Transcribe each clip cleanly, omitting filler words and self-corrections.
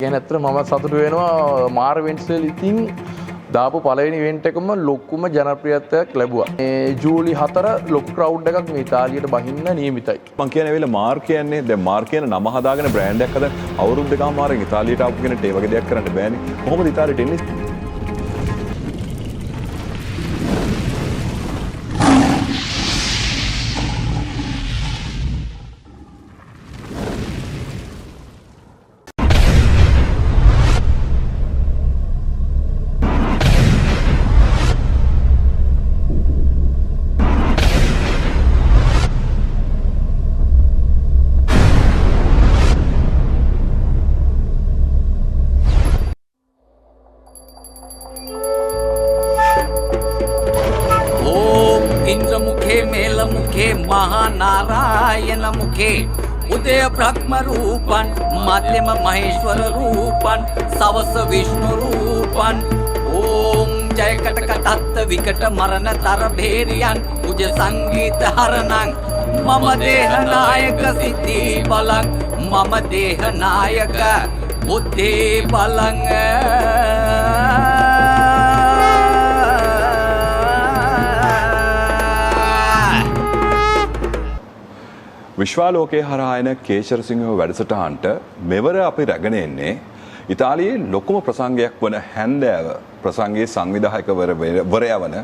ගැන ඇත්තට මම සතුටු වෙනවා මාර ඉවෙන්ට්ස් වල ඉතින් දාපු පළවෙනි ඉවෙන්ට් එකම ලොකුම ජනප්‍රියත්වයක් ලැබුවා. මේ ජූලි 4 ලොකු ක්‍රවුඩ් එකක් මේ ඉතාලියට බහින්න නියමිතයි. මම කියන්නේ වෙල මාර් කියන්නේ දැන් මාර් කියන නම හදාගෙන බ්‍රෑන්ඩ් එකක් හදන අවුරුදු දෙකමාරකින් ඉතාලියට ආපු කෙනෙක්ට ඒ වගේ දෙයක් කරන්න බෑනේ. කොහොමද ඉතාලියට එන්නේ? इंद्रमुखे मेलमुखे महानारायण मुखे उदय ब्रह्म रूपन मध्यम महेश्वर रूपन सवस विष्णु रूपन ओम जय कटक दत्त विकट मरण तर भेरियन उज संगीत हरणं मम देह नायक सिद्धि बलं मम देह नायक बुद्धि बलं විශ්වාලෝකයේ හරහා එන කේශරසිංහ වැඩසටහනට මෙවර අපි රැගෙන එන්නේ ඉතාලියේ ලොකුම ප්‍රසංගයක් වන හැන්දෑව ප්‍රසංගයේ සංවිධායකවරයා වන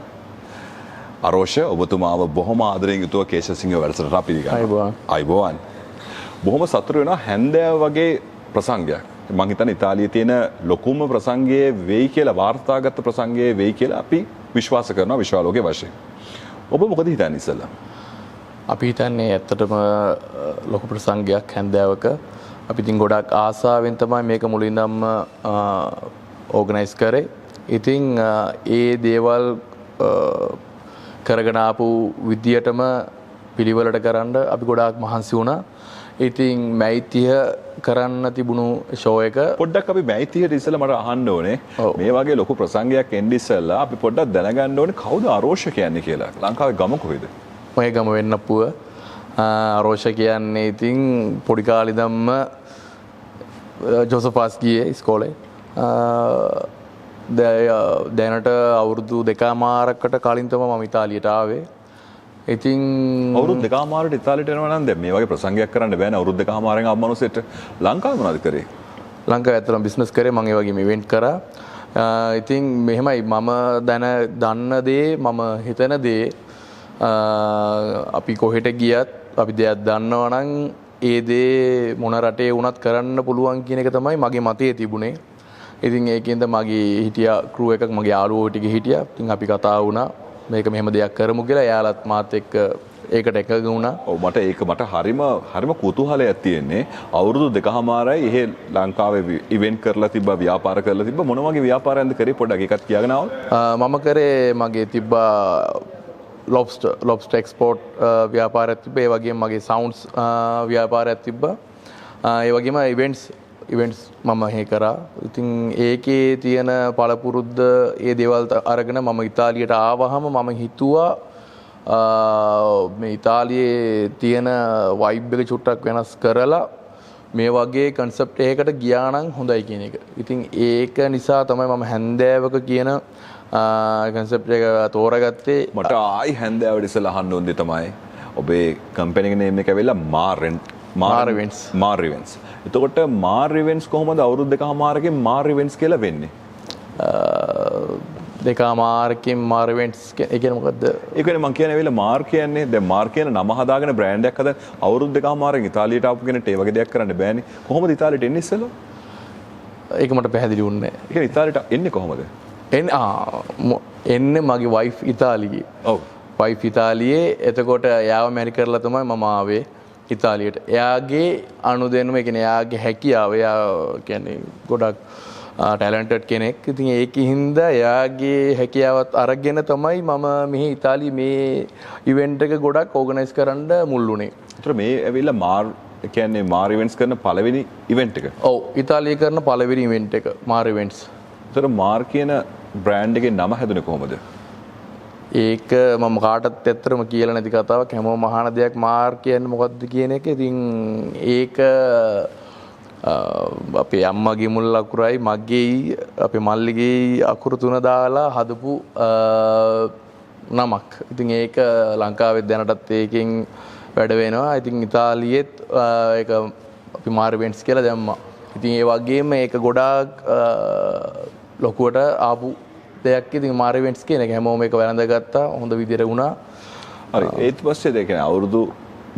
අරෝෂ ඔබතුමාව බොහොම ආදරයෙන් යුතුව කේශරසිංහ වැඩසටහනට අපි අයිබෝවන්. බොහොම සතුටු වෙනවා හැන්දෑව වගේ ප්‍රසංගයක්. මම හිතන්නේ ඉතාලියේ තියෙන ලොකුම ප්‍රසංගයේ වෙයි කියලා වාර්තාගත ප්‍රසංගයේ වෙයි කියලා අපි විශ්වාස කරනවා විශ්වාලෝකයේ වශයෙන්. ඔබ මොකද හිතන්නේ ඉස්සෙල්ලා? අපි හිතන්නේ ඇත්තටම ලොකු ප්‍රසංගයක් හැන්දෑවක අපි ඉතින් ගොඩක් ආසාවෙන් තමයි මේක මුලින්දම ඕගනයිස් කරේ. ඉතින් ඒ දේවල් කරගෙන ආපු විදියටම පිළිවෙලට කරන්න අපි ගොඩාක් මහන්සි වුණා. ඉතින් මෛත්‍රිය කරන්න තිබුණු ෂෝ එක පොඩ්ඩක් අපි මෛත්‍රියට ඉස්සෙල්ලා මට අහන්න ඕනේ මේ වගේ ලොකු ප්‍රසංගයක් එන්නේ ඉස්සෙල්ලා අපි පොඩ්ඩක් දැනගන්න ඕනේ කවුද අරෝෂ කියන්නේ කියලා. ලංකාවේ ගම කොහෙද? මගේ ගම වෙන්නපුව අරෝෂ කියන්නේ ඉතින් පොඩි කාලේ ඉඳන්ම ජෝසප්ස් ගියේ ඉස්කෝලේ. දැනට අවුරුදු දෙකමාරකට කලින් තමයි මම ඉතාලියට ආවේ. ඉතින් අවුරුදු දෙකමාරකට ඉතාලියට එනවා නම් දැන් මේ වගේ ප්‍රසංගයක් කරන්න බෑනේ අවුරුදු දෙකමාරෙන් ආව මිනිස්සෙට. ලංකාවේ මොනවද කරේ? ලංකාවේ ඇත්තටම බිස්නස් කරේ මම ඒ වගේම ඉවෙන්ට් කරා. ඉතින් මෙහෙමයි මම දන්න දේ මම හිතන දේ අපි කොහෙට ගියත් අපි දෙයක් දන්නවා නම් ඒ දේ මොන රටේ වුණත් කරන්න පුළුවන් කියන එක තමයි මගේ මතයේ තිබුණේ. ඉතින් ඒකෙන්ද මගේ හිටියා ක්‍රූ එකක් මගේ යාළුවෝ ටික හිටියා. ඉතින් අපි කතා වුණා මේක මෙහෙම දෙයක් කරමු කියලා. එයාලත් මාත් එක්ක ඒකට එකඟ වුණා. ඔව් මට හරිම කුතුහලයක් තියෙන්නේ. අවුරුදු දෙකමාරයි එහෙ ලංකාවේ ඉවෙන්ට් කරලා තිබ්බා ව්‍යාපාර කරලා තිබ්බා මොන වගේ ව්‍යාපාරයක්ද කරේ පොඩ්ඩක් ඒකත් කියගෙන ආවොත්. මම කරේ මගේ තිබ්බා ලොබ්ස්ටර් එක්ස්පෝර්ට් ව්‍යාපාරයක් තිබ්බා. ඒ වගේම මගේ සවුන්ඩ්ස් ව්‍යාපාරයක් තිබ්බා. ඒ වගේම ඉවෙන්ට්ස් මම හේ කරා. ඉතින් ඒකේ තියෙන පළපුරුද්ද ඒ දේවල් අරගෙන මම ඉතාලියට ආවහම මම හිතුවා මේ ඉතාලියේ තියෙන වයිබ් එක චුට්ටක් වෙනස් කරලා මේ වගේ කන්සෙප්ට් එකකට ගියා නම් හොඳයි කියන එක. ඉතින් ඒක නිසා තමයි මම හැන්දෑවක කියන කන්සෙප්ට් එක තෝරගත්තේ. මට ආයි හැන්දෑවට ඉස්සෙල්ලා අහන්න ඕනේ තමයි ඔබේ කම්පැනි එකේ නේම් එක ඇවිල්ලා මාර් ඉවෙන්ට්ස්. එතකොට මාර් ඉවෙන්ට්ස් කොහොමද අවුරුදු දෙකමාරකින් මාර් ඉවෙන්ට්ස් කියලා වෙන්නේ? දෙකමාරකින් මාර් ඉවෙන්ට්ස් ඒ කියන්නේ මොකද්ද? ඒ කියන්නේ මම කියන්නේ ඇවිල්ලා මාර් කියන්නේ දැන් මාර් කියන නම හදාගෙන බ්‍රෑන්ඩ් එකක් හදන අවුරුදු දෙකමාරකින් ඉතාලියට ආපු කෙනෙක්ට ඒ වගේ දෙයක් කරන්න බෑනේ. කොහොමද ඉතාලියට එන්නේ ඉස්සෙල්ලා? ඒක මට පැහැදිලි වුණේ නැහැ. ඒ කියන්නේ ඉතාලියට එන්නේ කොහොමද? එන්නේ මගේ වයිෆ් ඉතාලියේ. ඔව්. වයිෆ් ඉතාලියේ. එතකොට එයාව මැරි කරලා තමයි මම ආවේ ඉතාලියට. එයාගේ අනුදැනුම, ඒ කියන්නේ එයාගේ හැකියාව, එයා කියන්නේ ගොඩක් ටැලන්ටඩ් කෙනෙක්. ඉතින් ඒකින්ද එයාගේ හැකියාවත් අරගෙන තමයි මම මෙහි ඉතාලියේ මේ ඉවෙන්ට් එක ගොඩක් ඕගනයිස් කරන්න මුල් වුණේ. ඒතර මේ ඇවිල්ලා මාර් කියන්නේ මාර් ඉවෙන්ට්ස් කරන පළවෙනි ඉවෙන්ට් එක. ඔව් ඉතාලියේ කරන පළවෙනි ඉවෙන්ට් එක මාර් ඉවෙන්ට්ස්. ඒතර මාර් කියන බ්‍රෑන්ඩ් එකේ නම හැදුනේ කොහොමද? ඒක මම කාටත් ඇත්තටම කියලා නැති කතාවක්. හැමෝම අහන දෙයක් මාර් කියන්නේ මොකද්ද කියන එක. ඉතින් ඒක අපේ අම්මගේ මුල් අකුරයි මගේයි අපේ මල්ලිගේ අකුරු තුන දාලා හදපු නමක්. ඉතින් ඒක ලංකාවෙත් දැනටත් ඒකෙන් වැඩ වෙනවා. ඉතින් ඉතාලියෙත් ඒක අපි මාර් ඉවෙන්ට්ස් කියලා දැම්මා. ඉතින් ඒ වගේම ඒක ගොඩාක් ලොකුවට ආපු දෙයක්. ඉතින් මාර් ඉවෙන්ට්ස් කියන එක හැමෝම ඒක වැළඳගත්තා. හොඳ විදිහට වුණා. හරි. ඒත් පස්සේ දෙක අවුරුදු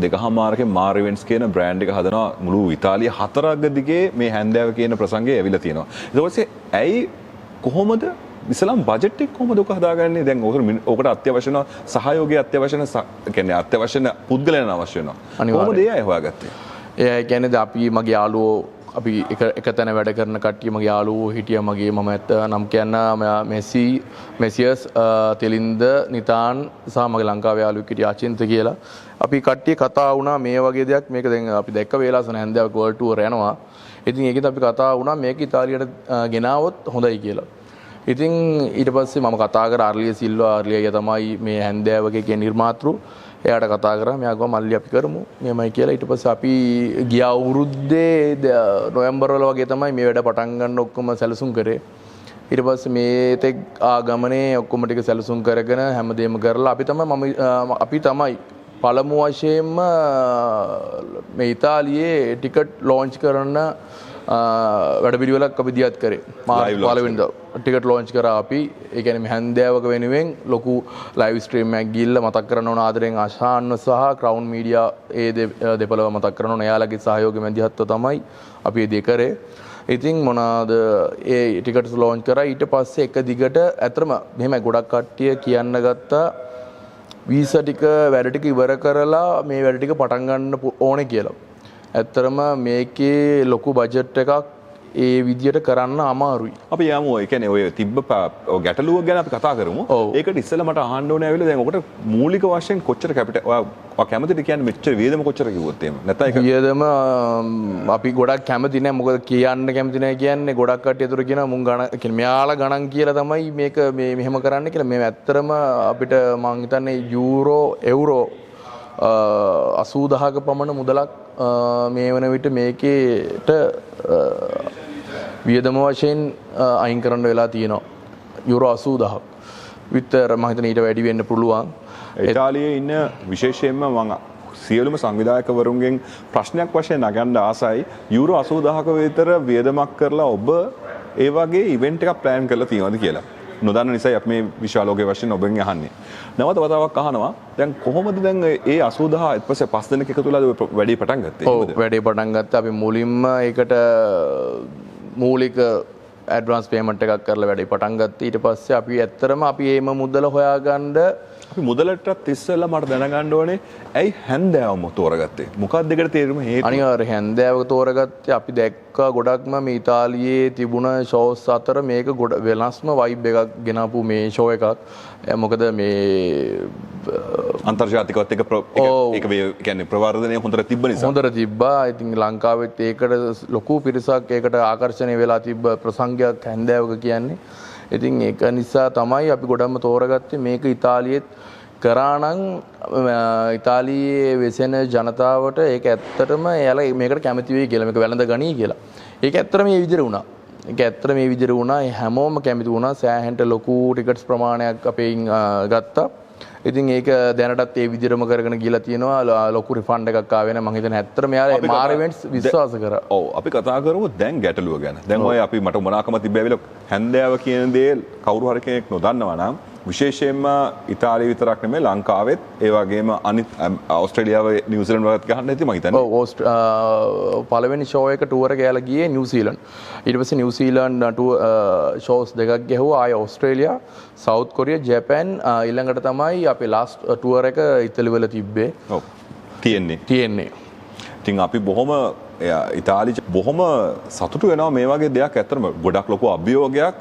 දෙකහමාරකින් මාර් ඉවෙන්ට්ස් කියන බ්‍රෑන්ඩ් එක හදනවා මුළු ඉතාලිය 4ක් දිගේ මේ හැන්දෑව කියන ප්‍රසංගය ඇවිල්ලා තියෙනවා. ඊට පස්සේ ඇයි කොහොමද ඉස්ලාම් බජට් එක කොහොමද ඔක හදාගන්නේ? දැන් ඔකට අත්‍යවශ්‍ය වෙන සහයෝගය අත්‍යවශ්‍ය වෙන කියන්නේ අත්‍යවශ්‍ය වෙන පුද්ගලයන් අවශ්‍ය වෙනවා. කොහොමද ඒ අය හොයාගත්තේ? ඒ කියන්නේ අපි මගේ යාළුවෝ අපි එක තැන වැඩ කරන කට්ටිය මගේ යාළුවෝ හිටියා. මගේ මම ඇත්ත නම් කියන්න මෙසියස් තෙලින්ද නිතාන් සහ මගේ ලංකාවේ යාළුවෙක් හිටියා අචින්ත කියලා. අපි කට්ටිය කතා වුණා මේ වගේ දෙයක්. මේක දැන් අපි දැක්ක වේලාසන හැන්දෑවක වර්ල්ඩ් ටුවර් යනවා. ඉතින් ඒකෙත් අපි කතා වුණා මේක ඉතාලියට ගෙනාවොත් හොඳයි කියලා. ඉතින් ඊට පස්සේ මම කතා කර අර්ලිය සිල්වා අර්ලිය තමයි මේ හැන්දෑවගේ කියන නිර්මාතෘ. එයාට කතා කරා මෙයා ගියා මල්ලි අපි කරමු මෙහෙමයි කියලා. ඊට පස්සේ අපි ගිය අවුරුද්දේ නොවැම්බර් වල වගේ තමයි මේ වැඩ පටන් ගන්න ඔක්කොම සැලසුම් කරේ. ඊට පස්සේ මේ තෙක් ආගමනේ ඔක්කොම ටික සැලසුම් කරගෙන හැමදේම කරලා අපි තමයි පළමු වශයෙන්ම මේ ඉතාලියේ ටිකට් ලොන්ච් කරන වැඩපිළිවෙලක් අපි දියත් කරේ. මාර්ච් 15 වෙනිදා ටිකට් ලොන්ච් කරා අපි. ඒ කියන්නේ මේ හැන්දෑවක වෙනුවෙන් ලොකු ලයිව් ස්ට්‍රීම් එකක් ගිහිල්ලා මතක් කරන්න ඕන ආදරෙන් ආශාන්ව සහ ක්‍රවුන් මීඩියා ඒ දෙපළව මතක් කරන්න ඕන. එයාලගේ සහයෝගය මැදිහත්ව තමයි අපි මේ දේ කරේ. ඉතින් මොනවාද ඒ ටිකට්ස් ලොන්ච් කරා. ඊට පස්සේ එක දිගට ඇත්තම මෙහෙමයි ගොඩක් කට්ටිය කියන්න ගත්තා වීසා ටික වැඩ ටික ඉවර කරලා මේ වැඩ ටික පටන් ගන්න ඕනේ කියලා. ඇත්තරම මේකේ ලොකු බජට් එකක් ඒ විදියට කරන්න අමාරුයි. අපි යමු ඒ කියන්නේ ඔය තිබ්බ ගැටලුව ගැන අපි කතා කරමු. ඒකට ඉස්සෙල්ලා මට අහන්න ඕනේ ඇවිල්ලා දැන් ඔකට මූලික වශයෙන් කොච්චර කැපිටල් ඔයා කැමතිද කියන්නේ මෙච්චර වියදම කොච්චර කිව්වොත් එහෙම නැත්නම් ඒක වියදම අපි ගොඩක් කැමති නැහැ. මොකද කියන්න කැමති නැහැ කියන්නේ ගොඩක් කට්ටිය අතර කියනවා මුන් ගණන් කියන්නේ මෙයාලා ගණන් කියලා තමයි මේක මේ මෙහෙම කරන්න කියලා. මේ ඇත්තරම අපිට මං හිතන්නේ එවුරෝ 80000ක පමණ මුදලක් මේ වන විට මේකේට වියදම වශයෙන් අයින් කරන්න වෙලා තියෙනවා. යුරෝ 80000ක් විතර මම හිතන්නේ ඊට වැඩි වෙන්න පුළුවන්. ඉතාලියේ ඉන්න විශේෂයෙන්ම මම සියලුම සංවිධායකවරුන්ගෙන් ප්‍රශ්නයක් වශයෙන් නගන්න ආසයි යුරෝ 80000ක විතර වියදමක් කරලා ඔබ ඒ වගේ ඉවෙන්ට් එකක් ප්ලෑන් කරලා තියෙනවද කියලා. නොදන්න නිසා අපි මේ විශාලෝකයේ වශයෙන් ඔබෙන් අහන්නේ. නැවත වතාවක් අහනවා දැන් කොහොමද දැන් ඒ 80000 ඊට පස්සේ 5 දෙනෙක් එකතු වෙලා වැඩේ පටන් ගත්තේ? ඔව් වැඩේ පටන් ගත්තා. අපි මුලින්ම ඒකට මූලික ඇඩ්වාන්ස් පේමන්ට් එකක් කරලා වැඩේ පටන් ගත්තා. ඊට පස්සේ අපි ඇත්තරම අපි ඒම මුදල හොයාගන්න අපි මුදලටත් ඉස්සෙල්ලා මට දැනගන්න ඕනේ ඇයි හැන්දෑවම තෝරගත්තේ? මොකක්ද ඒකට තේරුම හේතුව? අනිවාර්යයෙන් හැන්දෑවක තෝරගත්තේ අපි දැක්කා ගොඩක්ම මේ ඉතාලියේ තිබුණ ෂෝස් අතර මේක ගොඩ වෙනස්ම වයිබ් එකක් ගෙනාපු මේ ෂෝ එකක්. මොකද මේ අන්තර්ජාතිකවත් එක ඒක කියන්නේ ප්‍රවර්ධනය හොඳට තිබ්බ නිසා. හොඳට තිබ්බා. ඉතින් ලංකාවෙත් ඒකට ලොකු පිරිසක් ඒකට ආකර්ෂණය වෙලා තිබ්බ ප්‍රසංගයක් හැන්දෑවක කියන්නේ. ඉතින් ඒක නිසා තමයි අපි ගොඩක්ම තෝරගත්තේ මේක ඉතාලියෙත් කරා නම් ඉතාලියේ වෙසෙන ජනතාවට ඒක ඇත්තටම එයාලා මේකට කැමති වෙයි කියලා මේක වැළඳ ගනී කියලා. ඒක ඇත්තටම මේ විදිහට වුණා. ඒක ඇත්තටම මේ විදිහට වුණා. හැමෝම කැමති වුණා. සෑහෙන්ට ලොකු ටිකට්ස් ප්‍රමාණයක් අපෙන් ගත්තා. ඉතින් ඒක දැනටත් ඒ විදිහටම කරගෙන ගිහලා තියෙනවා. ලොකු රිෆන්ඩ් එකක් ආවේ නැහැ. මම හිතන්නේ ඇත්තටම යාලා මාර් ඉවෙන්ට්ස් විශ්වාස කරා. ඔව් අපි කතා කරමු දැන් ගැටලුව ගැන. දැන් ඔය අපි මට මොනවාකම තිබ්බැවිල හැන්දෑව කියන දේ කවුරු හරි කෙනෙක් නොදන්නවා නම් විශේෂයෙන්ම ඉතාලිය විතරක් නෙමෙයි ලංකාවෙත් ඒ වගේම අනිත් ඕස්ට්‍රේලියාව නිව්සීලන්ත වලත් ගහන්න ඇති මම හිතන්නේ. ඔව් පළවෙනි ෂෝ එක ටුවර් එක යාලා ගියේ නිව්සීලන්ත. ඊට පස්සේ නිව්සීලන්ත ෂෝස් දෙකක් ගැහුවා. ආය ඕස්ට්‍රේලියා, සවුත් කොරියා, ජපාන් ඊළඟට තමයි අපේ ලාස්ට් ටුවර් එක ඉතාලි වල තිබ්බේ. ඔව්. තියෙන්නේ. ඉතින් අපි බොහොම ඉතාලි බොහොම සතුටු වෙනවා මේ වගේ දෙයක් ඇත්තටම ගොඩක් ලොකු අභියෝගයක්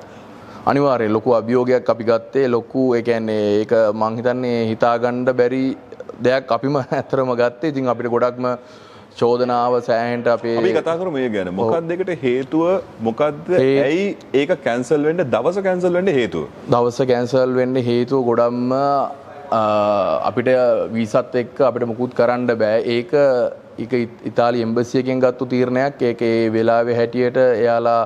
අනිවාර්යයෙන් ලොකු අභියෝගයක් අපි ගත්තේ ලොකු ඒ කියන්නේ ඒක මං හිතන්නේ හිතාගන්න බැරි දෙයක් අපිම ඇත්තටම ගත්තේ. ඉතින් අපිට ගොඩක්ම චෝදනාව සෑහෙන්ට අපේ අපි කතා කරමු මේ ගැන. මොකක්ද ඒකට හේතුව? මොකක්ද ඇයි ඒක කැන්සල් වෙන්න දවස කැන්සල් වෙන්න හේතුව? දවස කැන්සල් වෙන්න හේතුව ගොඩක්ම අපිට වීසත් එක්ක අපිට මුකුත් කරන්න බෑ. ඒක ඒක ඉතාලි එම්බසි එකෙන් ගත්තු තීරණයක්. ඒක ඒ වෙලාවේ හැටියට එයාලා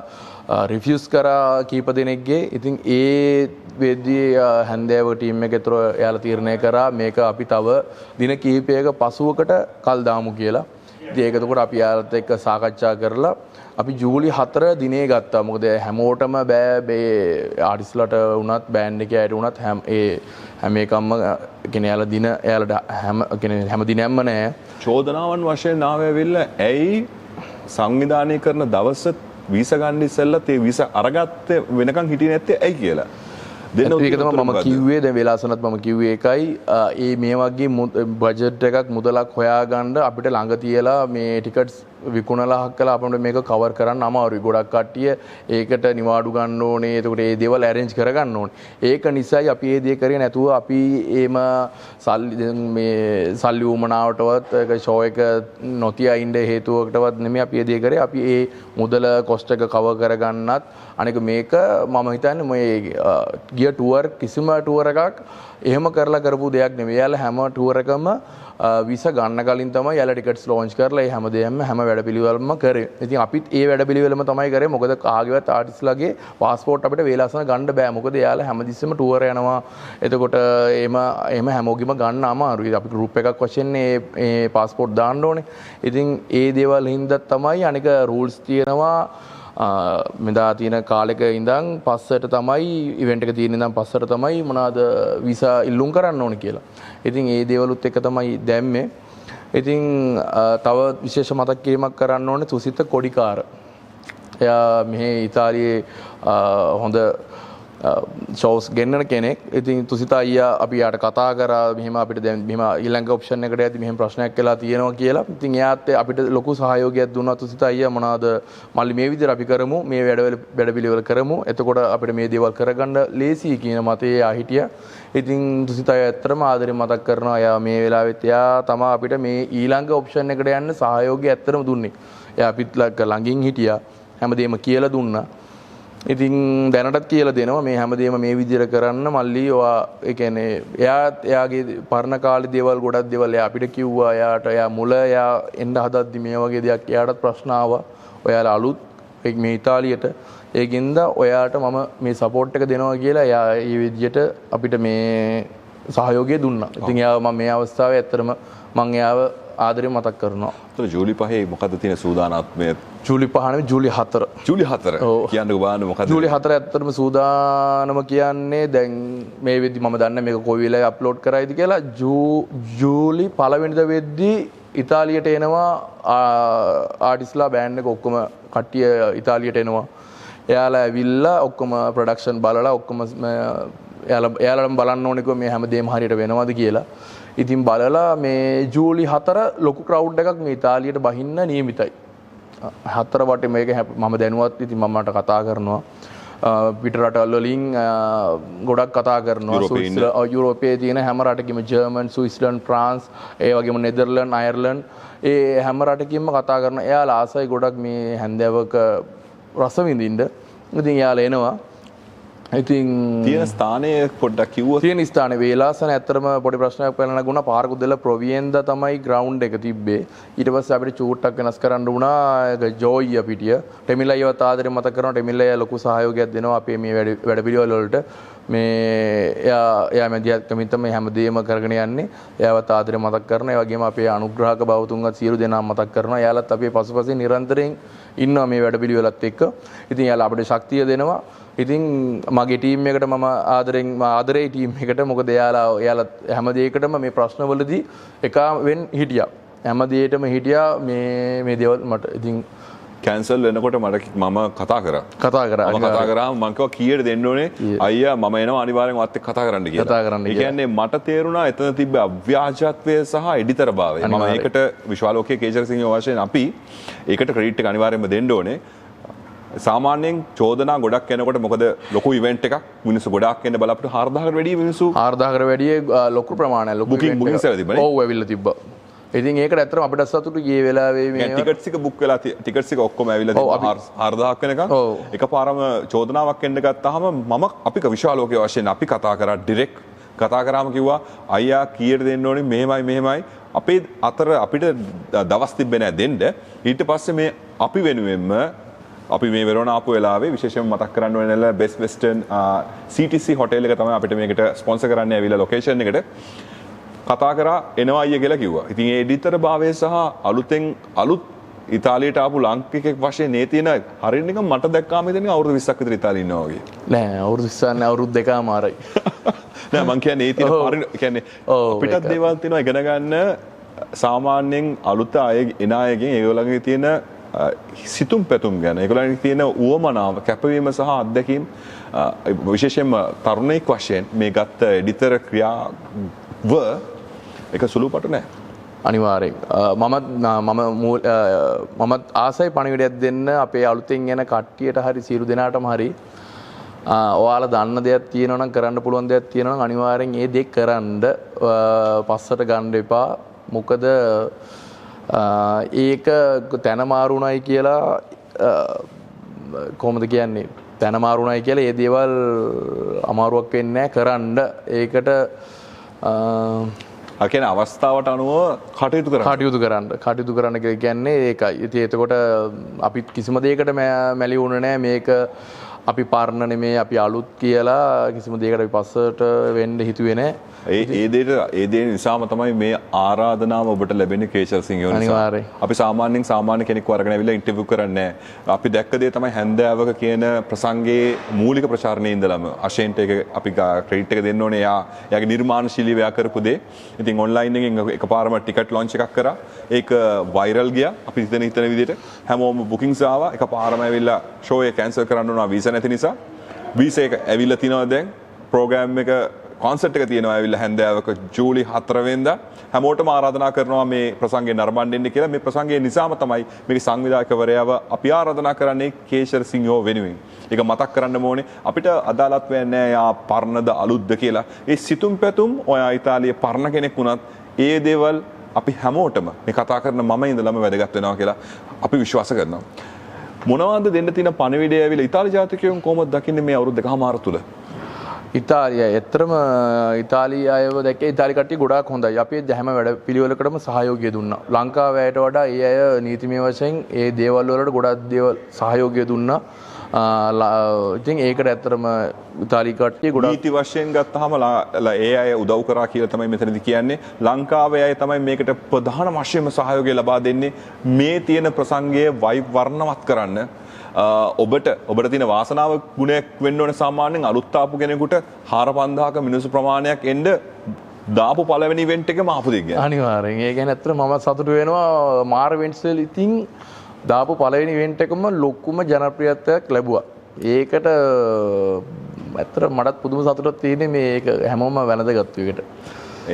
රිෆියුස් කරා කීප දෙනෙක්ගේ. ඉතින් ඒ වෙද්දී හැන්දෑව ටීම් එක ඇතුළු එයාලා තීරණය කරා මේක අපි තව දින කිහිපයක පසුවකට කල් දාමු කියලා. ඉතින් ඒක එතකොට අපි යාලත් එක්ක සාකච්ඡා කරලා අපි ජූලි 4 දිනේ ගත්තා. මොකද හැමෝටම බෑ මේ ආටිස්ලාට වුණත් බෑන්ඩ් එකේ අයට වුණත් හැම එකක්ම කියන්නේ යාලා දින යාලට හැම දිනයක්ම නෑ. චෝදනාවන් වශයෙන් ආවෙවිල්ලා ඇයි සංවිධානය කරන දවස වීසා ගන්න ඉස්සෙල්ලත් ඒ වීසා අරගත්තේ වෙනකන් හිටියේ නැත්තේ ඇයි කියලා. ඒක තමයි මම කිව්වේ. දැන් වෙලාසනත් මම කිව්වේ ඒකයි. ඒ මේ වගේ බජට් එකක් මුදලක් හොයාගන්න අපිට ළඟ තියලා මේ ටිකට්ස් විකුණලා හක්කලා අපිට මේක කවර් කරන්න අමාරුයි. ගොඩක් කට්ටිය ඒකට නිවාඩු ගන්න ඕනේ. එතකොට ඒ දේවල් ඇරේන්ජ් කරගන්න ඕනේ. ඒක නිසායි අපි මේ දේ කරේ නැතුව අපි එම සල්ලි උමනාවටවත් ෂෝ එක නොතියා ඉන්න හේතුවකටවත් නෙමෙයි අපි මේ දේ කරේ. අපි ඒ මුදල කොස්ට් එක කවර් කරගන්නත් අනික මේක මම හිතන්නේ මේ ගිය ටුවර් කිසිම ටුවර් එකක් එහෙම කරලා කරපු දෙයක් නෙමෙයි. යාලා හැම ටුවර් එකම වීසා ගන්න කලින් තමයි යාලා ටිකට්ස් ලොන්ච් කරලා ඒ හැමදේම හැම වැඩපිළිවෙලම කරේ. ඉතින් අපිත් ඒ වැඩපිළිවෙලම තමයි කරේ. මොකද කාගේවත් ආටිස්ලාගේ પાස්පෝර්ට් අපිට වේලාසන ගන්න බෑ. මොකද යාලා හැමතිස්සෙම ටුවර් යනවා. එතකොට එහෙම හැමෝගෙම ගන්න අමාරුයි. අපි ගෲප් එකක් වශයෙන් මේ પાස්පෝර්ට් දාන්න ඕනේ. ඉතින් ඒ දේවල් හින්දා තමයි අනික රූල්ස් තියෙනවා. මෙදා තියෙන කාලෙක ඉඳන් පස්සට තමයි ඉවෙන්ට් එක තියෙන ඉඳන් පස්සට තමයි මොනවාද වීසා ඉල්ලුම් කරන්න ඕනේ කියලා. ඉතින් ඒ දේවලුත් එක තමයි දැම්මේ. ඉතින් තව විශේෂ මතක් කිරීමක් කරන්න ඕනේ තුසිත කොඩිකාර. එයා මෙහි ඉතාලියේ හොඳ ෂෝස් ගෙන්නන කෙනෙක්. ඉතින් තුසිත අයියා අපි යාට කතා කරා මෙහෙම අපිට දැන් මෙහෙම ඊළඟ ඔප්ෂන් එකට යද්දි මෙහෙම ප්‍රශ්නයක් වෙලා තියෙනවා කියලා. ඉතින් එයාත් අපිට ලොකු සහයෝගයක් දුන්නා. තුසිත අයියා මොනවාද මල්ලි මේ විදිහට අපි කරමු මේ වැඩපිළිවෙල කරමු. එතකොට අපිට මේ දේවල් කරගන්න ලේසියි කියන මතේ එයා හිටියා. ඉතින් තුසිත අයියා ඇත්තටම ආදරෙන් මතක් කරනවා. එයා මේ වෙලාවෙත් එයා තමයි අපිට මේ ඊළඟ ඔප්ෂන් එකට යන්න සහයෝගය ඇත්තටම දුන්නේ. එයා අපිත් ළඟින් හිටියා. හැමදේම කියලා දුන්නා. ඉතින් දැනටත් කියලා දෙනවා මේ හැමදේම මේ විදිහට කරන්න මල්ලි ඔයා ඒ කියන්නේ එයාගේ පරණ කාලේ දේවල් ගොඩක් දේවල් එයා අපිට කිව්වා. එයා මුල එන්න හදද්දි මේ වගේ දෙයක් එයාටත් ප්‍රශ්න ආවා. ඔයාලා අලුත් මේ ඉතාලියට ඒකින්ද ඔයාට මම මේ සපෝට් එක දෙනවා කියලා එයා මේ විදිහට අපිට මේ සහයෝගය දුන්නා. ඉතින් එයාව මම මේ අවස්ථාවේ ඇත්තටම මම එයාව ආදරෙන් මතක් කරනවා. ඒතර ජූලි 5 මොකද්ද තියෙන සූදානාත්මය? ජූලි 5 නෙවෙයි ජූලි 4. ජූලි 4. කියන්නකෝ බලන්න මොකද්ද? ජූලි 4 ඇත්තටම සූදානම කියන්නේ දැන් මේ වෙද්දි මම දන්නේ මේක කොයි වෙලාවෙ අප්ලෝඩ් කරයිද කියලා. ජූලි 1 වෙනිදා වෙද්දි ඉතාලියට එනවා ආටිස්ලා බෑන්ඩ් එක ඔක්කොම කට්ටිය ඉතාලියට එනවා. එයාලා ඇවිල්ලා ඔක්කොම ප්‍රොඩක්ෂන් බලලා ඔක්කොම එයාලටම බලන්න ඕනේ කො මේ හැමදේම හරියට වෙනවද කියලා. ඉතින් බලලා මේ ජූලි 4 ලොකු ක්‍රවුඩ් එකක් මේ ඉතාලියට බහින්න නියමිතයි. 4 වටේ මේක මම දැනුවත්. ඉතින් මම මට කතා කරනවා පිට රටවල් වලින් ගොඩක් කතා කරනවා. යුරෝපයේ තියෙන හැම රටකෙම ජර්මන්, ස්විස්ලන්ඩ්, ෆ්‍රාන්ස්, ඒ වගේම නෙදර්ලන්ඩ්, අයර්ලන්ඩ් ඒ හැම රටකින්ම කතා කරනවා. එයාලා ආසයි ගොඩක් මේ හැන්දෑවක රස විඳින්න. ඉතින් එයාලා එනවා. ඉතින් තියෙන ස්ථානය පොඩ්ඩක් කිව්වොත්. තියෙන ස්ථානේ වේලාසන ඇත්තටම පොඩි ප්‍රශ්නයක් පැනලා නැගුණා. පාරකුත් දෙලා ප්‍රොවියෙන්දා තමයි ග්‍රවුන්ඩ් එක තිබ්බේ. ඊට පස්සේ අපිට චූට්ටක් වෙනස් කරන්න වුණා. ජෝයි අපිටිය ටෙමිලයිවත් ආදරෙන් මතක් කරනවා. ටෙමිලයි ලොකු සහයෝගයක් දෙනවා අපේ මේ වැඩපිළිවෙල වලට. මේ එයා මැදිහත් කමින් තමයි හැමදේම කරගෙන යන්නේ. එයාවත් ආදරෙන් මතක් කරනවා. ඒ වගේම අපේ අනුග්‍රහක බවතුන්වත් සියලු දෙනා මතක් කරනවා. එයාලත් අපේ පසුපසින් නිරන්තරයෙන් ඉන්නවා මේ වැඩපිළිවෙලත් එක්ක. ඉතින් එයාලා අපිට ශක්තිය දෙනවා. ඉතින් මගේ ටීම් එකට මම ආදරේ ටීම් එකට මොකද එයාලා හැම දෙයකටම මේ ප්‍රශ්නවලදී එකවෙන් හිටියා. හැම දෙයකටම හිටියා මේ දේවල් මට ඉතින් කැන්සල් වෙනකොට මම කතා කරා. මම කතා කරාම මම කිව්වා කීයට දෙන්න ඕනේ අයියා මම එනවා අනිවාර්යෙන් වත් එක්ක කතා කරන්න කියලා. ඒ කියන්නේ මට තේරුණා එතන තිබ්බ අව්‍යාජත්වය සහ එඩිතරභාවය. මම ඒකට විශ්වාලෝකයේ කේජරසිංහ වශයෙන් අපි ඒකට ක්‍රෙඩිට් එක අනිවාර්යෙන්ම දෙන්න ඕනේ. සාමාන්‍යයෙන් චෝදනා ගොඩක් එනකොට මොකද ලොකු ඉවෙන්ට් එකක් මිනිස්සු ගොඩක් එන්න බලාපොරොත්තු 4000කට වැඩිය මිනිස්සු 4000කට වැඩිය ලොකු ප්‍රමාණයක් ලොකු බුකින් සර්වර් තිබ්බනේ. ඔව් ඇවිල්ලා තිබ්බා. ඉතින් ඒකට ඇත්තටම අපිට සතුටු ගියේ වෙලාවේ මේ ටිකට්ස් එක බුක් වෙලා ටිකට්ස් එක ඔක්කොම ඇවිල්ලා තිබ්බා 4000ක් වෙනකන්. එකපාරම චෝදනාවක් එන්න ගත්තාම අපි විශ්වාලෝකයේ වශයෙන් අපි කතා කරා ඩිරෙක්ට් කතා කරාම කිව්වා අයියා කීයට දෙන්න ඕනේ මෙහෙමයි අපේ අතර අපිට දවස් තිබ්බේ නැහැ දෙන්න. ඊට පස්සේ මේ අපි වෙනුවෙන්ම අපි මේ වෙරෝනා ආපු වෙලාවේ විශේෂයෙන්ම මතක් කරන්න ඕනේ බෙස්ට් වෙස්ටර්න් CTC හොටෙල් එක තමයි අපිට මේකට ස්පොන්සර් කරන්න ඇවිල්ලා ලොකේෂන් එකට කතා කරා එනවා අයියා කියලා කිව්වා. ඉතින් ඒ එඩිටර් භාවය සහ අලුත් ඉතාලියට ආපු ලාංකිකෙක් වශයෙන් නේ තියෙන හරියට නිකන් මට දැක්කාම හිතන්නේ අවුරුදු 20ක් විතර ඉතාලියේ ඉන්නවා වගේ. නෑ අවුරුදු 20ක් නෑ අවුරුදු දෙකමාරයි. නෑ මං කියන්නේ ඒ තියෙන කියන්නේ අපිටත් දේවල් තියෙනවා ඉගෙන ගන්න සාමාන්‍යයෙන් අලුත් එන අයගෙන් ඒගොල්ලන්ගේ තියෙන සිතුම් පැතුම් ගැන ඒගොල්ලන්ගේ තියෙන උවමනාව කැපවීම සහ අත්දැකීම් විශේෂයෙන්ම තරුණයෙක් වශයෙන් මේ ගත්ත එඩිටර් ක්‍රියාව එක සුළුපටු නෑ. අනිවාර්යෙන් මමත් ආසයි පණිවිඩයක් දෙන්න අපේ අලුතෙන් එන කට්ටියට හරි සියලු දෙනාටම හරි ඔයාලා දන්න දෙයක් තියෙනවා නම් කරන්න පුළුවන් දෙයක් තියෙනවා නම් අනිවාර්යෙන් ඒ දේ කරන්න පස්සට ගන්න එපා. මොකද ඒක තැන මාරුණයි කියලා කොහොමද කියන්නේ තැන මාරුණයි කියලා ඒ දේවල් අමාරුවක් වෙන්නේ නැහැ කරන්න. ඒකට අකෙන අවස්ථාවට අනුව කටයුතු කරන්න කියන්නේ ඒකයි. ඉතින් එතකොට අපි කිසිම දෙයකට මැලි වුණේ නැහැ. මේක අපි පරණ නෙමේ අපි අලුත් කියලා කිසිම දෙයකට අපි පස්සට වෙන්න හිතුවේ නැහැ. ඒ දේ නිසාම තමයි මේ ආරාධනාව ඔබට ලැබෙන්නේ කේෂර් සිංහ නිසා. අපි සාමාන්‍ය කෙනෙක්ව අරගෙන ඇවිල්ලා ඉන්ටර්විව් කරන්නේ නැහැ. අපි දැක්ක දේ තමයි හැන්දෑවක කියන ප්‍රසංගයේ මූලික ප්‍රචාරණයේ ඉඳලම අශේන්ට එක අපි ක්‍රෙඩිට් එක දෙන්න ඕනේ. එයාගේ නිර්මාණශීලීව එයා කරපු දේ. ඉතින් ඔන්ලයින් එකෙන් එකපාරම ටිකට් ලොන්ච් එකක් කරා. ඒක වයිරල් ගියා. අපි හිතන විදිහට හැමෝම බුකින්ග්ස් ආවා. එකපාරම ඇවිල්ලා ෂෝ එක කැන්සල් කරන්න උනා වීසා නැති නිසා. වීසා එක ඇවිල්ලා තිනවා දැන් ප්‍රෝග්‍රෑම් එක කොන්සර්ට් එක තියෙනවා ඇවිල්ලා හැන්දෑවක ජූලි 4 වෙනිදා හැමෝටම ආරාධනා කරනවා මේ ප්‍රසංගය නරඹන්න එන්න කියලා. මේ ප්‍රසංගය නිසාම තමයි මේකේ සංවිධායකවරයාව අපි ආරාධනා කරන්නේ කේෂර් සිංහෝ වෙනුවෙන්. ඒක මතක් කරන්න ඕනේ. අපිට අදාළත් වෙන්නේ නැහැ යා පරණද අලුත්ද කියලා. ඒ සිතුම් පැතුම් ඔයා ඉතාලියේ පරණ කෙනෙක් වුණත් ඒ දේවල් අපි හැමෝටම මේ කතා කරන මම ඉඳලම වැදගත් වෙනවා කියලා අපි විශ්වාස කරනවා. මොනවද දෙන්න තියෙන පණිවිඩය ඇවිල්ලා ඉතාලි ජාතිකයන් කොහොමද දකින්නේ මේ අවුරුදු දෙකමාර තුල? ඉතාලිය ඇත්තටම ඉතාලිය අයව දැක්කේ ඉතාලි කට්ටිය ගොඩාක් හොඳයි. අපි හැම වැඩ පිළිවෙලකටම සහයෝගය දුන්නා. ලංකාව ඇයට වඩා ඒ අය නීතිමය වශයෙන් ඒ දේවල් වලට ගොඩක් දේවල් සහයෝගය දුන්නා. ඉතින් ඒකට ඇත්තටම ඉතාලි කට්ටිය ගොඩක් නීති වශයෙන් ගත්තාම ඒ අය උදව් කරා කියලා තමයි මෙතනදී කියන්නේ. ලංකාවේ අය තමයි මේකට ප්‍රධාන වශයෙන්ම සහයෝගය ලබා දෙන්නේ. මේ තියෙන ප්‍රසංගයේ වර්ණවත් කරන්න ඔබට තියෙන වාසනාව ගුණයක් වෙන්න ඕනේ. සාමාන්‍යයෙන් අලුත් ආපු කෙනෙකුට 4000ක මිනිස්සු ප්‍රමාණයක් එන්න දාපු පළවෙනි ඉවෙන්ට් එකම ආපු දෙයක් ගැන. අනිවාර්යෙන්. ඒ කියන්නේ ඇත්තට මම සතුටු වෙනවා මාර ඉවෙන්ට්ස් වල ඉතින් දාපු පළවෙනි ඉවෙන්ට් එකම ලොකුම ජනප්‍රියත්වයක් ලැබුවා. ඒකට ඇත්තට මටත් පුදුම සතුටක් තියෙන්නේ මේක හැමෝම වැළඳගත්තු එකට.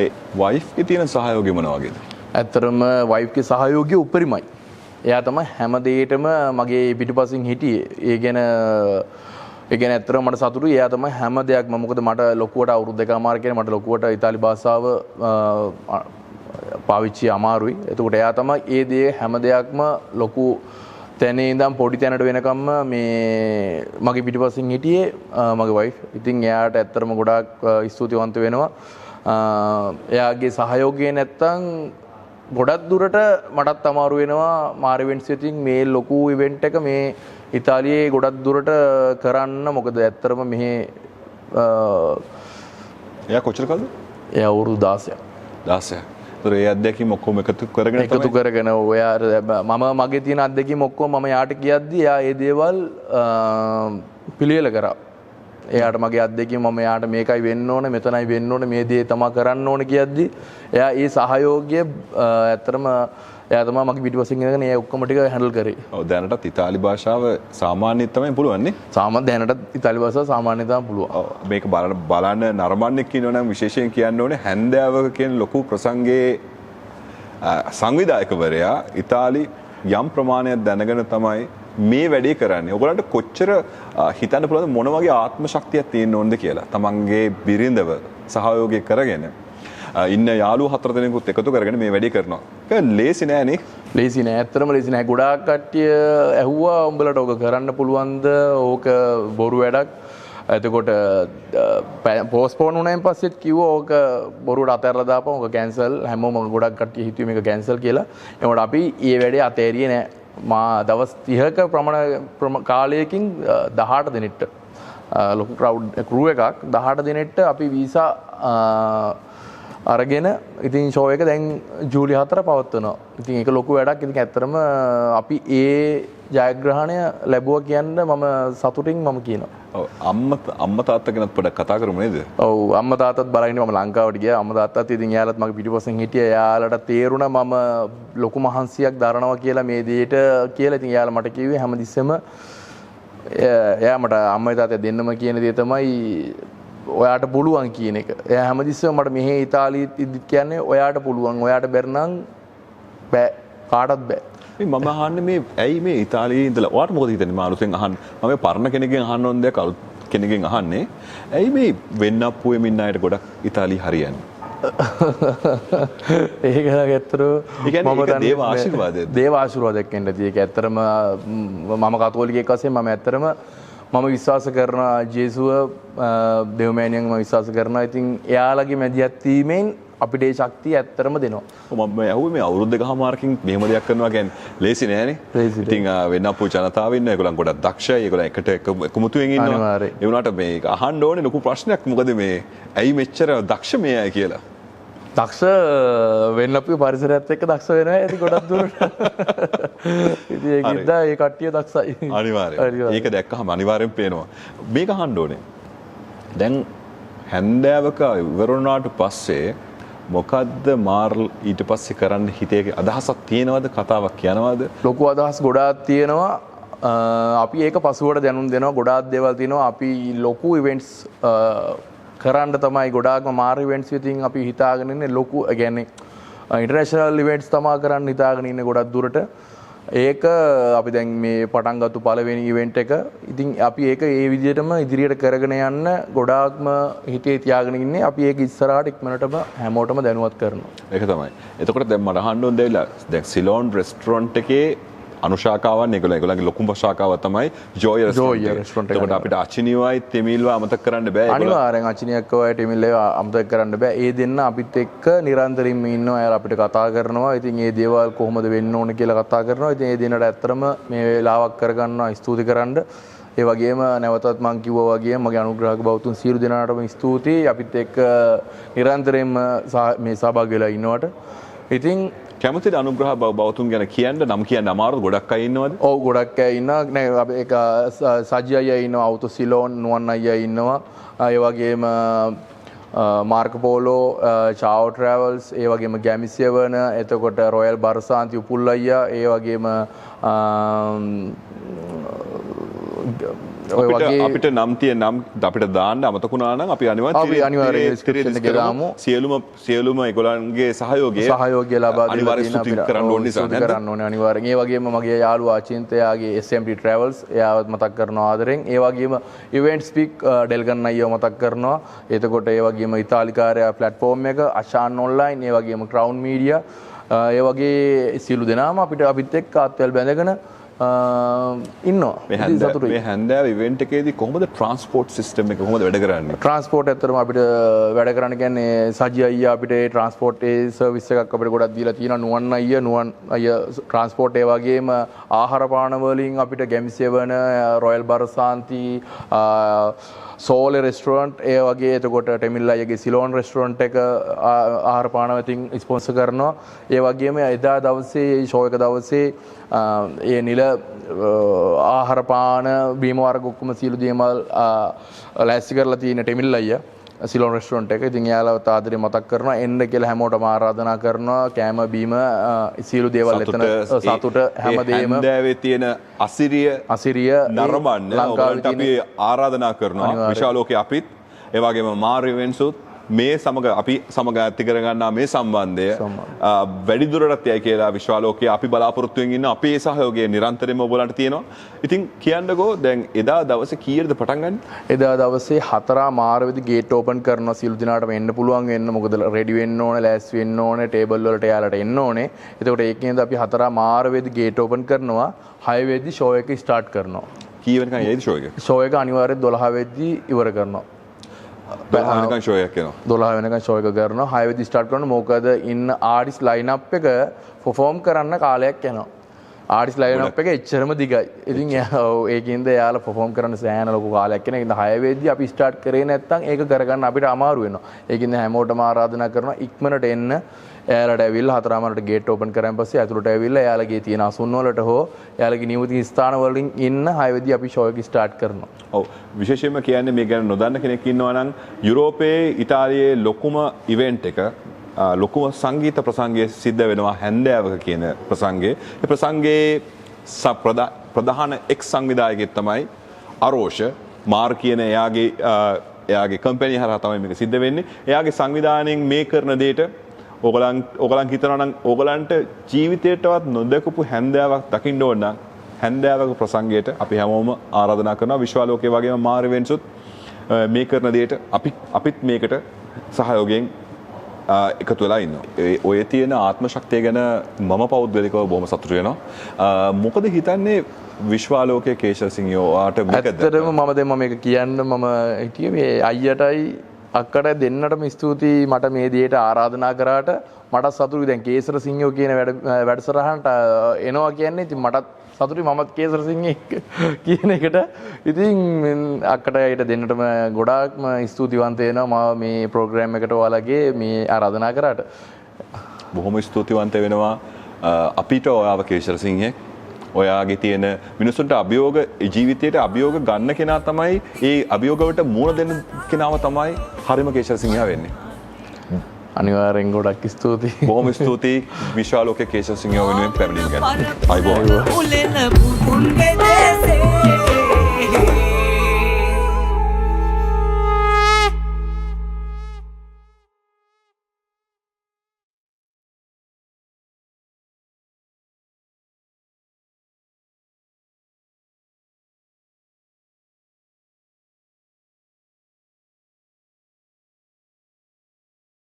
ඒ වයිෆ්ගේ තියෙන සහයෝගය මොන වගේද? ඇත්තටම වයිෆ්ගේ සහයෝගය උපරිමයි. එයා තමයි හැම දෙයකටම මගේ පිටුපසින් හිටියේ. ඒ ගැන ඇත්තටම මට සතුටුයි. එයා තමයි හැම දෙයක්ම. මොකද මට ලොකුවට අවුරුදු දෙකමාර කියන්නේ මට ලොකුවට ඉතාලි භාෂාව පාවිච්චි අමාරුයි. එතකොට එයා තමයි ඒ දේ හැම දෙයක්ම ලොකු තැනේ ඉඳන් පොඩි තැනට වෙනකම්ම මේ මගේ පිටුපසින් හිටියේ මගේ වයිෆ්. ඉතින් එයාට ඇත්තටම ගොඩාක් ස්තුතිවන්ත වෙනවා. එයාගේ සහයෝගය නැත්තම් ගොඩක් දුරට මටත් අමාරු වෙනවා මාර ඉවෙන්ට්ස් ඉතින් මේ ලොකු ඉවෙන්ට් එක මේ ඉතාලියේ ගොඩක් දුරට කරන්න. මොකද ඇත්තටම මෙහි එයා කොච්චර කල්ද? එයා අවුරුදු 16ක්. ඒ අත්දැකීම් ඔක්කොම එකතු කරගෙන ඔයා මම මගේ තියෙන අත්දැකීම් ඔක්කොම මම යාට කියද්දි එයා ඒ දේවල් පිළියෙල කරා. එයාට මගේ අත්දැකීම් මම යාට මේකයි වෙන්න ඕනේ මෙතනයි වෙන්න ඕනේ මේ දේ තමයි කරන්න ඕනේ කියද්දි එයා ඒ සහයෝගය ඇත්තටම එයා තමයි මගේ පිටිපස්සෙන් ඉඳගෙන ඒ ඔක්කොම ටික හැන්ඩල් කරේ. ඔව් දැනටත් ඉතාලි භාෂාව සාමාන්‍යයෙන් තමයි පුළුවන් නේ. දැනටත් ඉතාලි භාෂාව සාමාන්‍යයෙන් තමයි පුළුවන්. ඔව් මේක බලන්න නරඹන්නෙක් කියනවනම් විශේෂයෙන් කියන්න ඕනේ හැන්දෑවක කියන ලොකු ප්‍රසංගයේ සංවිධායකවරයා ඉතාලි යම් ප්‍රමාණයක් දැනගෙන තමයි මේ වැඩේ කරන්නේ. ඔයගලන්ට කොච්චර හිතන්න පුළුවන්ද මොන වගේ ආත්ම ශක්තියක් තියෙන්න ඕනද කියලා. තමන්ගේ බිරිඳව සහයෝගය කරගෙන ඉන්න යාළුවෝ 4 දෙනෙකුත් එකතු කරගෙන මේ වැඩේ කරනවා. ඒක ලේසි නෑ නේ. ලේසි නෑ. ඇත්තටම ලේසි නෑ. ගොඩාක් කට්ටිය ඇහුවා උඹලට ඕක කරන්න පුළුවන්ද? ඕක බොරු වැඩක්. එතකොට පෝස්ට්පෝන් වුණායින් පස්සෙත් කිව්වා ඕක බොරුවට අතහැරලා දාපන් ඕක කැන්සල් හැමෝම ගොඩක් කට්ටිය හිතුවේ මේක කැන්සල් කියලා. ඒකට අපි ඒ වැඩේ අතෑරියේ නෑ. මා දවස් 30ක ප්‍රමාණ කාලයකින් 18 දිනෙට ලොකු ක්‍රූ එකක් 18 දිනෙට අපි වීසා අරගෙන ඉතින් ෂෝ එක දැන් ජූලි 4 පවත්වනවා. ඉතින් ඒක ලොකු වැඩක්. ඉතින් ඇත්තටම අපි ඒ ජයග්‍රහණය ලැබුවා කියන්න මම සතුටින් මම කියනවා. ඔව් අම්මා තාත්තා ගැනත් පොඩ්ඩක් කතා කරමු නේද? ඔව් අම්මා තාත්තත් බලන්නේ මම ලංකාවට ගියා. අම්මා තාත්තත් ඉතින් එයාලත් මගේ පිටිපස්සෙන් හිටියා. එයාලට තේරුණා මම ලොකු මහන්සියක් දරනවා කියලා මේ දෙයට කියලා. ඉතින් එයාලා මට කිව්වේ හැමතිස්සෙම එයා මට අම්මයි තාත්තයි දෙන්නම කියන දේ තමයි ඔයාට පුළුවන් කියන එක. එයා හැමතිස්සෙම මට මෙහි ඉතාලියෙත් ඉද්දිත් කියන්නේ ඔයාට පුළුවන්. ඔයාට බැරි නම් බෑ. කාටවත් බෑ. මම අහන්නේ මේ ඇයි මේ ඉතාලියේ ඉඳලා ඔයාට මොකද හිතෙන්නේ මම අලුතෙන් අහන්න මම පරණ කෙනෙක්ගෙන් අහන්න ඕන දෙයක් අලුත් කෙනෙක්ගෙන් අහන්නේ ඇයි මේ වෙන්නප්පුවේ මින් අයට ගොඩක් ඉතාලිය හරියන්නේ ඒක ඇත්තටම මම දන්නේ දේව ආශිර්වාදයක් දේව ආශිර්වාදයක් වෙන්න ඇති ඒක ඇත්තටම මම කතෝලිකයෙක් වශයෙන් මම ඇත්තටම මම විශ්වාස කරනවා ජේසුව දෙව්මෑණියන් මම විශ්වාස කරනවා ඉතින් එයාලගේ මැදිහත් වීමෙන් අපිට ඒ ශක්තිය ඇත්තටම දෙනවා. මම ඇහුවේ මේ අවුරුදු දෙකමාරකින් මෙහෙම දෙයක් කරනවා කියන්නේ ලේසි නෑනේ. ඉතින් වෙන්නප්පු ජනතාව ඉන්න ඒගොල්ලන් ගොඩක් දක්ෂයි. ඒගොල්ලන් එකට එකමුතුවෙන් ඉන්නවා. ඒ වුණාට මේක අහන්න ඕනේ ලොකු ප්‍රශ්නයක්. මොකද මේ ඇයි මෙච්චර දක්ෂ මේ අය කියලා. දක්ෂ වෙන්නපුවේ පරිසරයත් එක්ක දක්ෂ වෙනවා. ඉතින් ගොඩක් දුරට. ඉතින් ඒකින්ද ඒ කට්ටිය දක්ෂයි. අනිවාර්යයෙන්. ඒක දැක්කහම අනිවාර්යෙන් පේනවා. මේක අහන්න ඕනේ. දැන් හැන්දෑවක ඉවරුණාට පස්සේ මොකද්ද මාර්ල් ඊට පස්සේ කරන්න හිතේ අදහසක් තියෙනවද කතාවක් කියනවද ලොකු අදහස් ගොඩාක් තියෙනවා අපි ඒක පසුවට දැනුම් දෙනවා ගොඩාක් දේවල් තියෙනවා අපි ලොකු ඉවෙන්ට්ස් කරන්න තමයි ගොඩාක්ම මාර් ඉවෙන්ට්ස් විතින් අපි හිතාගෙන ඉන්නේ ලොකු කියන්නේ ඉන්ටර්නැෂනල් ඉවෙන්ට්ස් තමයි කරන්න හිතාගෙන ඉන්නේ ගොඩක් දුරට ඒක අපි දැන් මේ පටන් ගත්ත පළවෙනි ඉවෙන්ට් එක. ඉතින් අපි ඒක ඒ විදිහටම ඉදිරියට කරගෙන යන්න ගොඩාක්ම හිතේ තියාගෙන ඉන්නේ. අපි ඒක ඉස්සරහට ඉක්මනටම හැමෝටම දැනුවත් කරනවා. ඒක තමයි. එතකොට දැන් මට අහන්න ඕන දෙවිලා දැන් සිලෝන් රෙස්ටොරන්ට් එකේ අනුශාකාවන් ඒගොල්ලන්ගේ ලොකුම ශාකාව තමයි ජෝයි රෙස්ටොරන්ට්. එතකොට අපිට අචිනියවයි තෙමිල්ව අමතක කරන්න බෑ. අනිවාර්යෙන් අචිනියක්වයි තෙමිල්ව අමතක කරන්න බෑ. ඒ දෙන්න අපිත් එක්ක නිරන්තරයෙන්ම ඉන්නවා. අය අපිට කතා කරනවා. ඉතින් මේ දේවල් කොහොමද වෙන්න ඕන කියලා කතා කරනවා. ඉතින් මේ දෙන්නට ඇත්තටම මේ වෙලාවක් කරගන්නවා ස්තුති කරන්න. ඒ වගේම නැවතත් මම කිව්වා වගේ මගේ අනුග්‍රහක බෞතුන් සියලු දෙනාටම ස්තුතියි. අපිත් එක්ක නිරන්තරයෙන්ම මේ සහභාගී වෙලා ඉන්නවට. ඉතින් කැමතිද අනුග්‍රහ බෞතුන් ගැන කියන්න නම් කියන්න අමාරුද ගොඩක් අය ඉන්නවද? ඔව් ගොඩක් අය ඉන්නවා. නෑ අපි ඒක සජි අයියා ඉන්නවා, අවුටෝ සිලෝන් නුවන් අයියා ඉන්නවා. ඒ වගේම මාර්කෝ පෝලෝ, චාවෝ ට්‍රැවල්ස්, ඒ වගේම ගැමිසියවන, එතකොට රොයල් බර්සාන්ති උපුල් අයියා, ඒ වගේම අපිට නම් තියෙන නම් අපිට දාන්න අමතකුණා නම් අපි අනිවාර්යයෙන් ඩිස්ක්‍රිප්ෂන් එකේ දාමු. සියලුම ඒගොල්ලන්ගේ සහයෝගය ලබා දෙන්න තියෙන කරන්න ඕනේ නිසා කරන්න ඕනේ අනිවාර්යෙන්. ඒ වගේම මගේ යාළුවා අචින්තයාගේ SMT Travels එයාවත් මතක් කරනවා ආදරෙන්. ඒ වගේම ඉවෙන්ට් ස්පීක් ඩෙල්ගන් අයියව මතක් කරනවා. එතකොට ඒ වගේම ඉතාලිකාරයා ප්ලැට්ෆෝම් එක අෂාන් ඔන්ලයින්, ඒ වගේම ක්‍රවුන් මීඩියා, ඒ වගේ සියලු දෙනාම අපිත් එක්ක ආත්වල් බැඳගෙන ඉන්නවා. මේ හැන්දෑව ඉවෙන්ට් එකේදී කොහොමද ට්‍රාන්ස්පෝර්ට් සිස්ටම් එක කොහොමද වැඩ කරන්නේ? ට්‍රාන්ස්පෝර්ට් ඇත්තටම අපිට වැඩ කරන්න කියන්නේ සජි අයියා අපිට ට්‍රාන්ස්පෝර්ට් සර්විස් එකක් අපිට ගොඩක් දීලා තියෙනවා. නුවන් අයියා ට්‍රාන්ස්පෝර්ට් ඒ වගේම ආහාර පාන වලින් අපිට ගැමිසෙවන, රොයල් බර්සාන්ති, සෝලේ රෙස්ටොරන්ට්, ඒ වගේ එතකොට ටෙමිල් අයියාගේ සිලෝන් රෙස්ටොරන්ට් එක ආහාර පාන වලින් ස්පොන්සර් කරනවා. ඒ වගේම එදා දවසේ ෂෝ එක දවසේ ඒ නිල ආහාර පාන බීම වර්ග ඔක්කොම සියලු දේවල් ලෑස්ති කරලා තියෙන ටෙමිල් අයියා සිලෝන් රෙස්ටොරන්ට් එක. ඉතින් එයාලවත් ආදරේ මතක් කරනවා එන්න කියලා හැමෝටම ආරාධනා කරනවා. කෑම බීම සියලු දේවල් එතන සතුට හැමදේම හැන්දෑවේ තියෙන අසිරිය නරඹන්න ලංකාවට අපි ආරාධනා කරනවා. විශාලෝකේ අපිත් ඒ වගේම මාර් ඉවෙන්ට්ස් උත් මේ සමග අපි සමග ඇති කරගන්නා මේ සම්බන්ධය වැඩිදුරටත් යයි කියලා විශ්වාලෝකයේ අපි බලාපොරොත්තුෙන් ඉන්න අපේ සහයෝගය නිරන්තරයෙන්ම ඔයගොල්ලන්ට තියෙනවා. ඉතින් කියන්නකෝ දැන් එදා දවසේ කීයටද පටන් ගන්නේ? එදා දවසේ 4:00 වෙදි ගේට් ඕපන් කරනවා. සියලු දිනාටම එන්න පුළුවන් වෙන්න. මොකද රෙඩි වෙන්න ඕනේ, ලෑස්ති වෙන්න ඕනේ, ටේබල් වලට යාලට එන්න ඕනේ. එතකොට ඒකෙන්ද අපි 4:00 වෙදි ගේට් ඕපන් කරනවා. 6 වෙදි ෂෝ එක ස්ටාර්ට් කරනවා. කී වෙනකන් යයිද ෂෝ එක? ෂෝ එක අනිවාර්යයෙන් 12 වෙද්දී ඉවර කරනවා. 12 වෙනකන් ෂෝ එකක් එනවා. 12 වෙනකන් ෂෝ එක කරනවා. 6 වෙද්දී ස්ටාර්ට් කරනවා. මොකද ඉන්න ආටිස්ට් ලයින් අප් එක පර්ෆෝම් කරන්න කාලයක් යනවා. ආටිස්ට් ලයින් අප් එක එච්චරම දිගයි. ඉතින් ඒකින්ද එයාලා පර්ෆෝම් කරන්න සෑහෙන ලොකු කාලයක් යනවා. ඒකින්ද 6 වෙද්දී අපි ස්ටාර්ට් කරේ නැත්නම් ඒක කරගන්න අපිට අමාරු වෙනවා. ඒකින්ද හැමෝටම ආරාධනා කරනවා ඉක්මනට එන්න. එයාලට ඇවිල්ලා 4:00ට ගේට් ඕපන් කරන් පස්සේ ඇතුළට ඇවිල්ලා එයාලගේ තියෙන අසුන් වලට හෝ එයාලගේ නියමිත ස්ථාන වලින් ඉන්න 6 වෙද්දී අපි ෂෝ එක ස්ටාර්ට් කරනවා. ඔව් විශේෂයෙන්ම කියන්නේ මේ ගැන නොදන්න කෙනෙක් ඉන්නවා නම් යුරෝපයේ ඉතාලියේ ලොකුම ඉවෙන්ට් එක ලොකුම සංගීත ප්‍රසංගය සිද්ධ වෙනවා හැන්දෑවක කියන ප්‍රසංගයේ. ඒ ප්‍රසංගයේ ප්‍රධාන එක් සංවිධායකයෙක් තමයි අරෝෂ මාර් කියන එයාගේ කම්පැනි හරහා තමයි මේක සිද්ධ වෙන්නේ. එයාගේ සංවිධානයෙන් මේ කරන දෙයට ඕගලන් හිතනවා නම් ඕගලන්ට ජීවිතේටවත් නොදකපු හැන්දෑවක් දකින්න ඕන නම් හැන්දෑවක ප්‍රසංගයට අපි හැමෝම ආරාධනා කරනවා. විශ්වාලෝකයේ වගේම මාර් ඉවෙන්ට්ස්ුත් මේ කරන දෙයට අපිත් මේකට සහයෝගයෙන් එකතු වෙලා ඉන්නවා. ඔය තියෙන ආත්ම ශක්තිය ගැන මම පෞද්ගලිකව බොහොම සතුටු වෙනවා. මොකද හිතන්නේ විශ්වාලෝකයේ කේෂර් සිංහෝ ආට මේක ඇත්තටම මම දැන් මේක කියන්න මම හිතියේ මේ අයියටයි අක්කට දෙන්නටම ස්තුතියි මට මේ දියට ආරාධනා කරාට මට සතුටුයි. දැන් කේසර සිංහෝ කියන වැඩසටහනට එනවා කියන්නේ ඉතින් මටත් සතුටුයි. මමත් කේසර සිංහෙක් කියන එකට ඉතින් අක්කට ඊට දෙන්නටම ගොඩාක්ම ස්තුතිවන්ත වෙනවා මම මේ ප්‍රෝග්‍රෑම් එකට ඔයාලගේ මේ ආරාධනා කරාට. බොහොම ස්තුතිවන්ත වෙනවා අපිට ඔයාව කේසර සිංහෙක්. ඔයාගේ තියෙන මිනිසුන්ට අභියෝග ජීවිතයට අභියෝග ගන්න කෙනා තමයි ඒ අභියෝගවලට මුහුණ දෙන්න කෙනාව තමයි හරිම කේෂර් සිංහා වෙන්නේ. අනිවාර්යෙන් ගොඩක් ස්තුතියි. බොහොම ස්තුතියි විශ්වාලෝකයේ කේෂර් සිංහා වෙනුවෙන් පැමිණීම ගැන. අයිබෝන්.